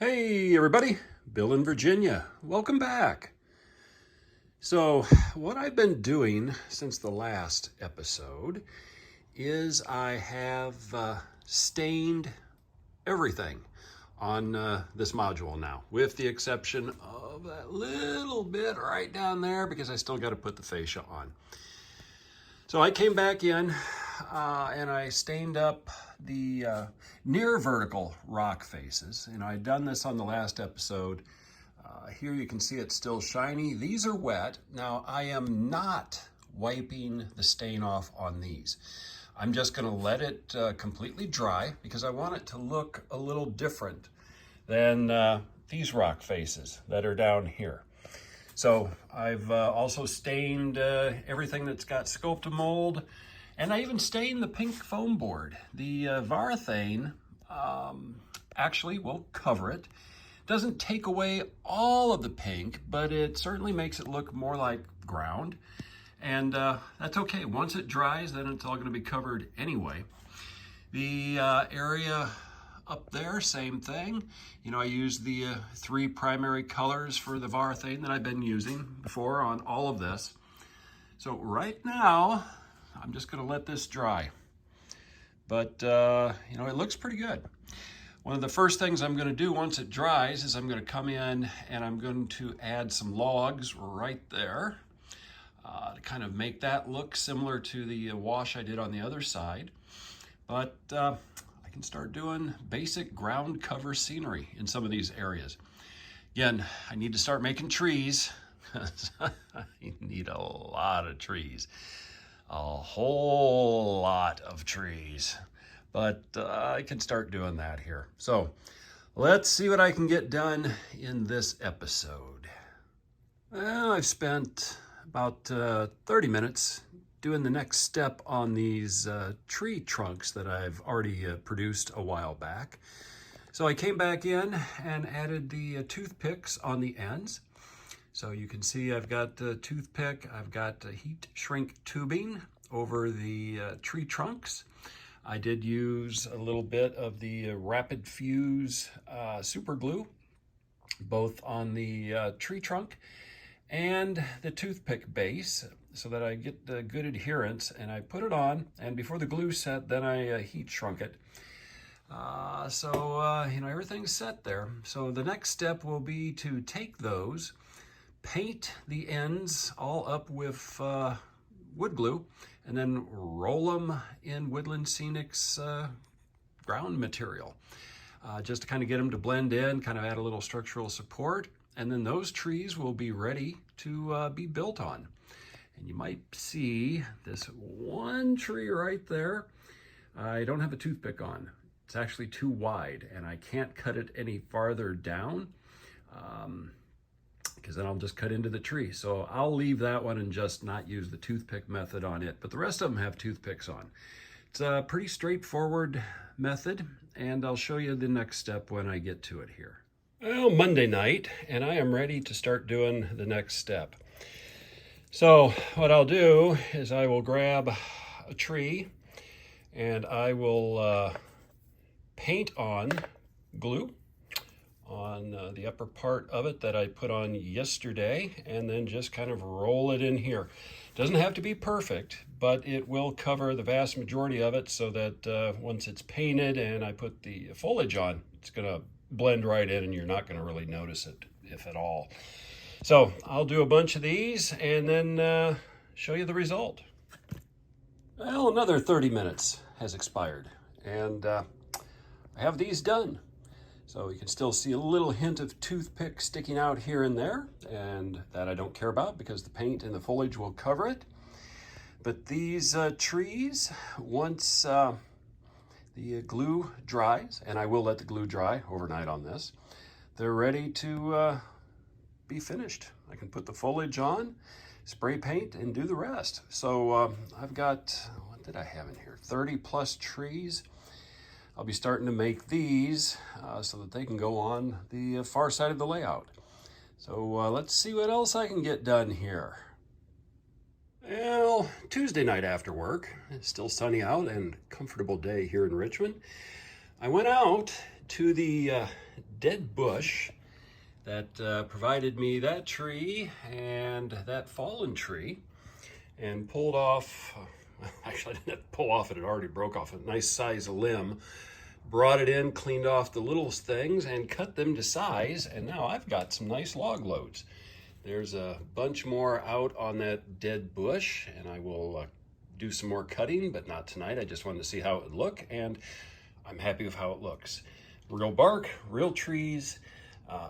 Hey everybody, Bill in Virginia. Welcome back. So what I've been doing since the last episode is I have stained everything on this module now, with the exception of that little bit right down there because I still got to put the fascia on. So I came back in and I stained up the near vertical rock faces. And I'd done this on the last episode. Here you can see it's still shiny. These are wet. Now I am not wiping the stain off on these. I'm just going to let it completely dry because I want it to look a little different than these rock faces that are down here. So I've also stained everything that's got sculpted mold, and I even stained the pink foam board. The Varathane actually will cover it. Doesn't take away all of the pink, but it certainly makes it look more like ground. And that's okay. Once it dries, then it's all going to be covered anyway. The area up there, same thing. You know, I used the 3 primary colors for the Varathane that I've been using before on all of this. So right now, I'm just going to let this dry. But, you know, it looks pretty good. One of the first things I'm going to do once it dries is I'm going to come in and I'm going to add some logs right there to kind of make that look similar to the wash I did on the other side. But I can start doing basic ground cover scenery in some of these areas. Again, I need to start making trees. I need a lot of trees. A whole lot of trees. But I can start doing that here. So let's see what I can get done in this episode. Well, I've spent about 30 minutes doing the next step on these tree trunks that I've already produced a while back. So I came back in and added the toothpicks on the ends. So you can see I've got the toothpick, I've got heat shrink tubing over the tree trunks. I did use a little bit of the Rapid Fuse super glue, both on the tree trunk and the toothpick base, so that I get the good adherence. And I put it on, and before the glue set, then I heat shrunk it. You know, everything's set there. So the next step will be to take those, paint the ends all up with wood glue, and then roll them in Woodland Scenic's ground material, just to kind of get them to blend in, kind of add a little structural support. And then those trees will be ready to be built on. And you might see this one tree right there. I don't have a toothpick on. It's actually too wide, and I can't cut it any farther down because then I'll just cut into the tree. So I'll leave that one and just not use the toothpick method on it. But the rest of them have toothpicks on. It's a pretty straightforward method, and I'll show you the next step when I get to it here. Well, Monday night, and I am ready to start doing the next step. So what I'll do is I will grab a tree and I will paint on glue on the upper part of it that I put on yesterday, and then just kind of roll it in here. Doesn't have to be perfect, but it will cover the vast majority of it, so that once it's painted and I put the foliage on, it's going to blend right in and you're not going to really notice it, if at all. So I'll do a bunch of these and then show you the result. Well, another 30 minutes has expired, and I have these done. So you can still see a little hint of toothpick sticking out here and there, and that I don't care about because the paint and the foliage will cover it. But these trees, once the glue dries, and I will let the glue dry overnight on this, they're ready to be finished. I can put the foliage on, spray paint, and do the rest. So I've got, what did I have in here? 30 plus trees. I'll be starting to make these so that they can go on the far side of the layout. So let's see what else I can get done here. Well, Tuesday night after work, it's still sunny out and comfortable day here in Richmond. I went out to the dead bush that provided me that tree and that fallen tree, and pulled off, actually I didn't have to pull off it, it already broke off a nice size limb, brought it in, cleaned off the little things and cut them to size, and now I've got some nice log loads. There's a bunch more out on that dead bush, and I will do some more cutting, but not tonight. I just wanted to see how it would look, and I'm happy with how it looks. Real bark, real trees,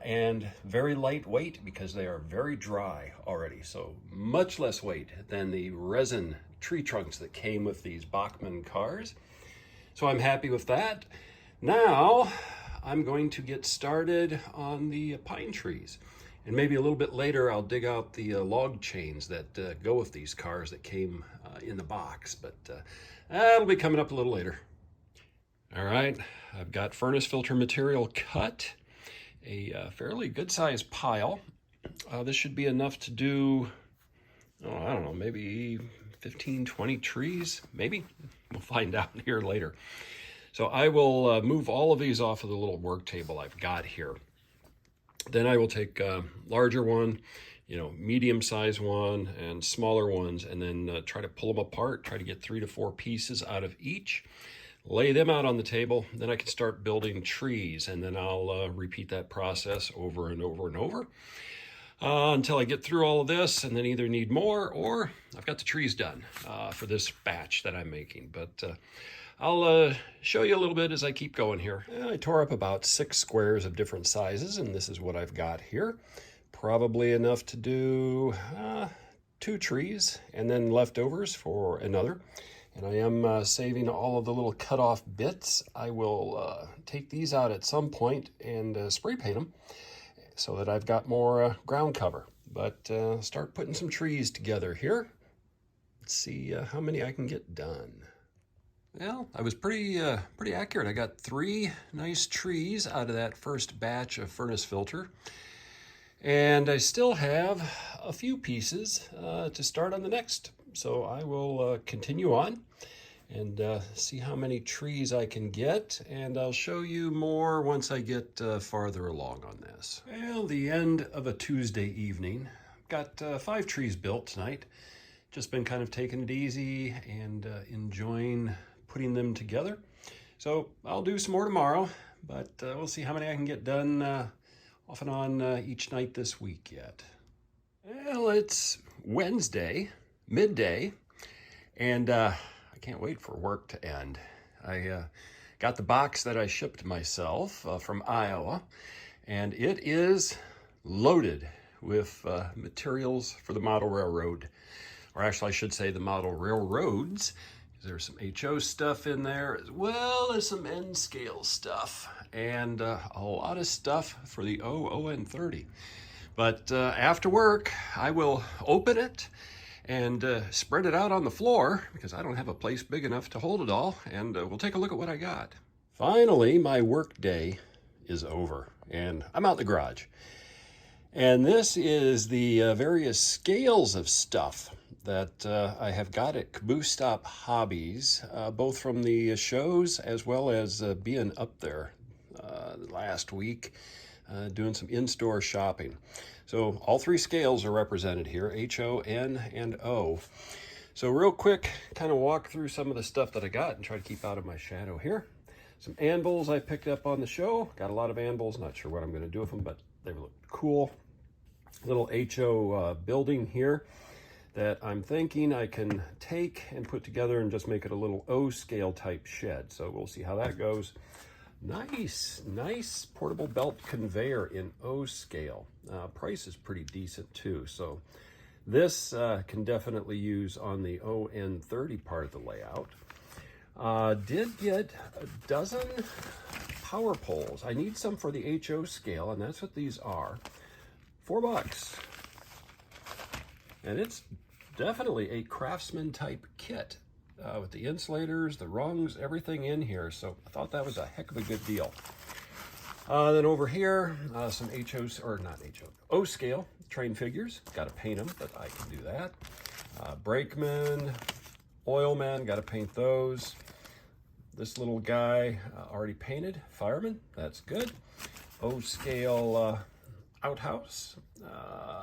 and very lightweight because they are very dry already. So much less weight than the resin tree trunks that came with these Bachmann cars. So I'm happy with that. Now I'm going to get started on the pine trees. And maybe a little bit later I'll dig out the log chains that go with these cars that came in the box. But that'll be coming up a little later. All right, I've got furnace filter material cut, a fairly good sized pile. This should be enough to do, oh, I don't know, maybe 15, 20 trees, maybe. We'll find out here later. So I will move all of these off of the little work table I've got here. Then I will take a larger one, medium size one and smaller ones, and then try to pull them apart, try to get 3 to 4 pieces out of each. Lay them out on the table, then I can start building trees, and then I'll repeat that process over and over and over until I get through all of this, and then either need more or I've got the trees done for this batch that I'm making. But I'll show you a little bit as I keep going here. I tore up about 6 squares of different sizes, and this is what I've got here. Probably enough to do 2 trees, and then leftovers for another. And I am saving all of the little cut-off bits. I will take these out at some point and spray paint them so that I've got more ground cover. But start putting some trees together here. Let's see how many I can get done. Well, I was pretty accurate. I got 3 nice trees out of that first batch of furnace filter. And I still have a few pieces to start on the next. So I will continue on and see how many trees I can get, and I'll show you more once I get farther along on this. Well, the end of a Tuesday evening. Got 5 trees built tonight. Just been kind of taking it easy and enjoying putting them together. So I'll do some more tomorrow, but we'll see how many I can get done off and on each night this week yet. Well, it's Wednesday, midday, and I can't wait for work to end. I got the box that I shipped myself from Iowa, and it is loaded with materials for the model railroad, or actually I should say the model railroads. There's some HO stuff in there as well as some N scale stuff, and a lot of stuff for the On30. But after work, I will open it and spread it out on the floor because I don't have a place big enough to hold it all, and we'll take a look at what I got. Finally, my work day is over, and I'm out in the garage. And this is the various scales of stuff that I have got at Caboose Stop Hobbies, both from the shows as well as being up there last week. Doing some in-store shopping. So all 3 scales are represented here, HO, N, and O. So real quick, kind of walk through some of the stuff that I got and try to keep out of my shadow here. Some anvils I picked up on the show. Got a lot of anvils, not sure what I'm going to do with them, but they look cool. Little HO building here that I'm thinking I can take and put together and just make it a little O scale type shed. So we'll see how that goes. Nice portable belt conveyor in O scale. Price is pretty decent too. So this can definitely use on the On30 part of the layout. Did get a dozen power poles. I need some for the HO scale, and that's what these are. $4. And it's definitely a Craftsman type kit. With the insulators, the rungs, everything in here. So I thought that was a heck of a good deal. Then over here, some HOs, or not HO, O scale train figures. Got to paint them, but I can do that. Brakemen, oilmen, got to paint those. This little guy already painted, fireman, that's good. O-scale outhouse,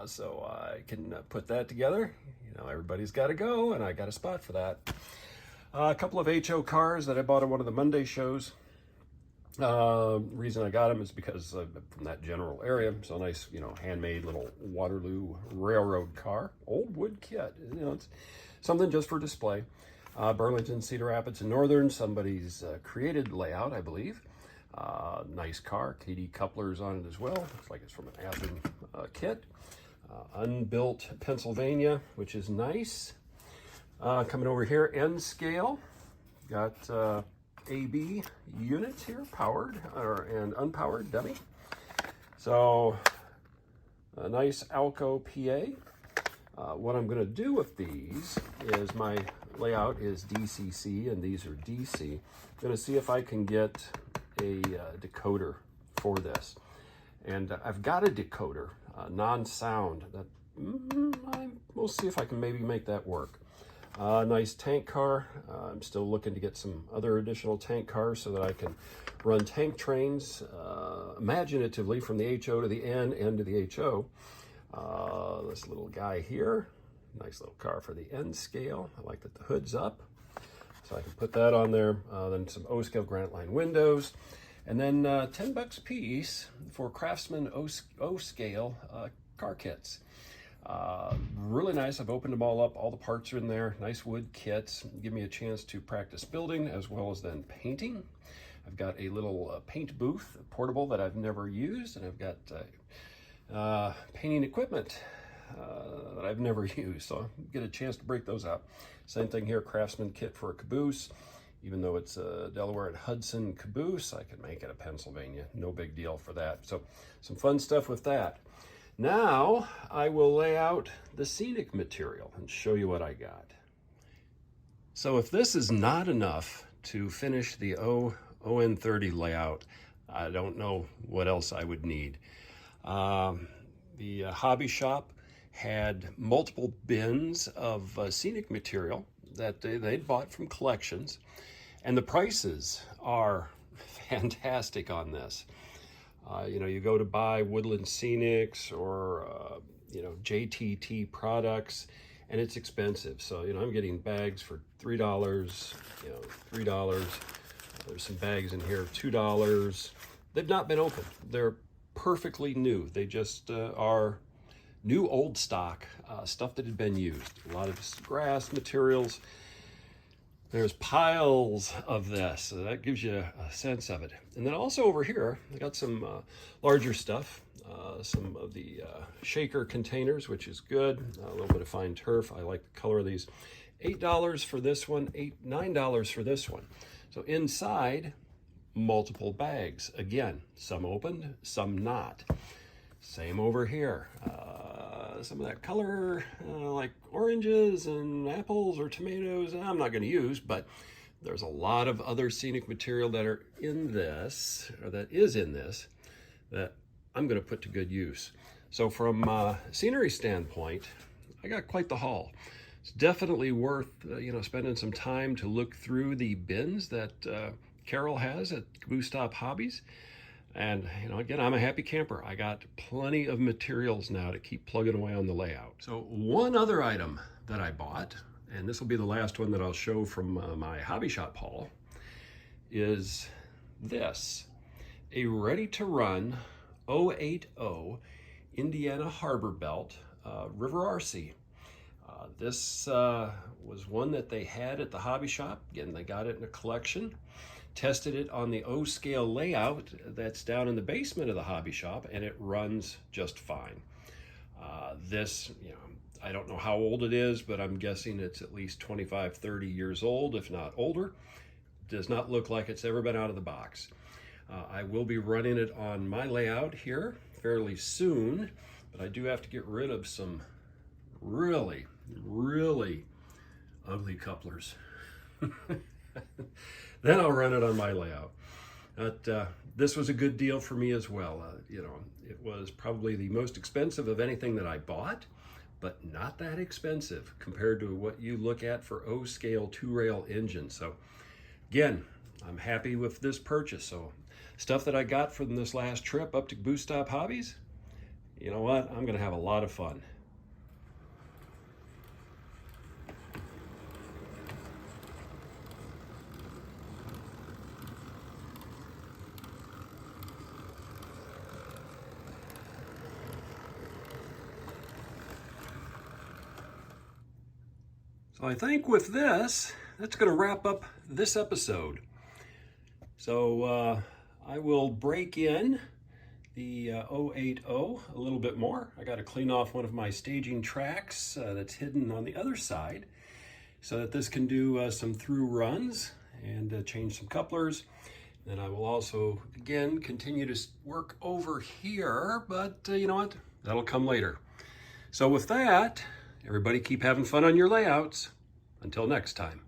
so I can put that together. You know, everybody's got to go, and I got a spot for that. A couple of HO cars that I bought at one of the Monday shows. Reason I got them is because from that general area. So nice, you know, handmade little Waterloo Railroad car, old wood kit. You know, it's something just for display. Burlington, Cedar Rapids, and Northern, somebody's created layout, I believe. Nice car, KD couplers on it as well. Looks like it's from an Athens kit. Unbuilt Pennsylvania, which is nice. Coming over here, N scale. Got AB units here, powered and unpowered dummy. So a nice Alco PA. What I'm going to do with these is my layout is DCC and these are DC. I'm going to see if I can get a decoder for this. And I've got a decoder, non-sound. That we'll see if I can maybe make that work. Nice tank car. I'm still looking to get some other additional tank cars so that I can run tank trains imaginatively from the HO to the N to the HO. This little guy here, nice little car for the N scale. I like that the hood's up, so I can put that on there. Then some O-scale granite line windows, and then $10 a piece for Craftsman O-scale car kits. Really nice. I've opened them all up. All the parts are in there. Nice wood kits. Give me a chance to practice building as well as then painting. I've got a little paint booth, portable, that I've never used, and I've got painting equipment that I've never used, so I'll get a chance to break those out. Same thing here, Craftsman kit for a caboose. Even though it's a Delaware and Hudson caboose, I can make it a Pennsylvania. No big deal for that. So some fun stuff with that. Now I will lay out the scenic material and show you what I got. So if this is not enough to finish the On30 layout, I don't know what else I would need. The hobby shop had multiple bins of scenic material that they'd bought from collections, and the prices are fantastic on this. You know, you go to buy Woodland Scenics or, you know, JTT products, and it's expensive. So, you know, I'm getting bags for $3, you know, $3. There's some bags in here, $2. They've not been opened. They're perfectly new. They just are new old stock, stuff that had been used. A lot of grass materials. There's piles of this, so that gives you a sense of it. And then also over here, I got some larger stuff, some of the shaker containers, which is good. A little bit of fine turf. I like the color of these. $8 for this one, $9 for this one. So inside, multiple bags. Again, some opened, some not. Same over here. Some of that color, like oranges and apples or tomatoes, I'm not going to use, but there's a lot of other scenic material that are in this, or that is in this, that I'm going to put to good use. So from a scenery standpoint, I got quite the haul. It's definitely worth, you know, spending some time to look through the bins that Carol has at Caboose Stop Hobbies. And, you know, again, I'm a happy camper. I got plenty of materials now to keep plugging away on the layout. So one other item that I bought, and this will be the last one that I'll show from my hobby shop haul, is this, a ready-to-run 080 Indiana Harbor Belt River RC. This was one that they had at the hobby shop. Again, they got it in a collection. Tested it on the O-scale layout that's down in the basement of the hobby shop, and it runs just fine. This, you know, I don't know how old it is, but I'm guessing it's at least 25, 30 years old, if not older. Does not look like it's ever been out of the box. I will be running it on my layout here fairly soon, but I do have to get rid of some really, really ugly couplers. Then I'll run it on my layout. But this was a good deal for me as well. You know, it was probably the most expensive of anything that I bought, but not that expensive compared to what you look at for O-scale two-rail engines. So again, I'm happy with this purchase. So stuff that I got from this last trip up to Caboose Stop Hobbies. You know what? I'm going to have a lot of fun. So I think with this, that's going to wrap up this episode. So I will break in the 080 a little bit more. I got to clean off one of my staging tracks that's hidden on the other side so that this can do some through runs and change some couplers. Then I will also, again, continue to work over here, but you know what? That'll come later. So with that, everybody keep having fun on your layouts. Until next time.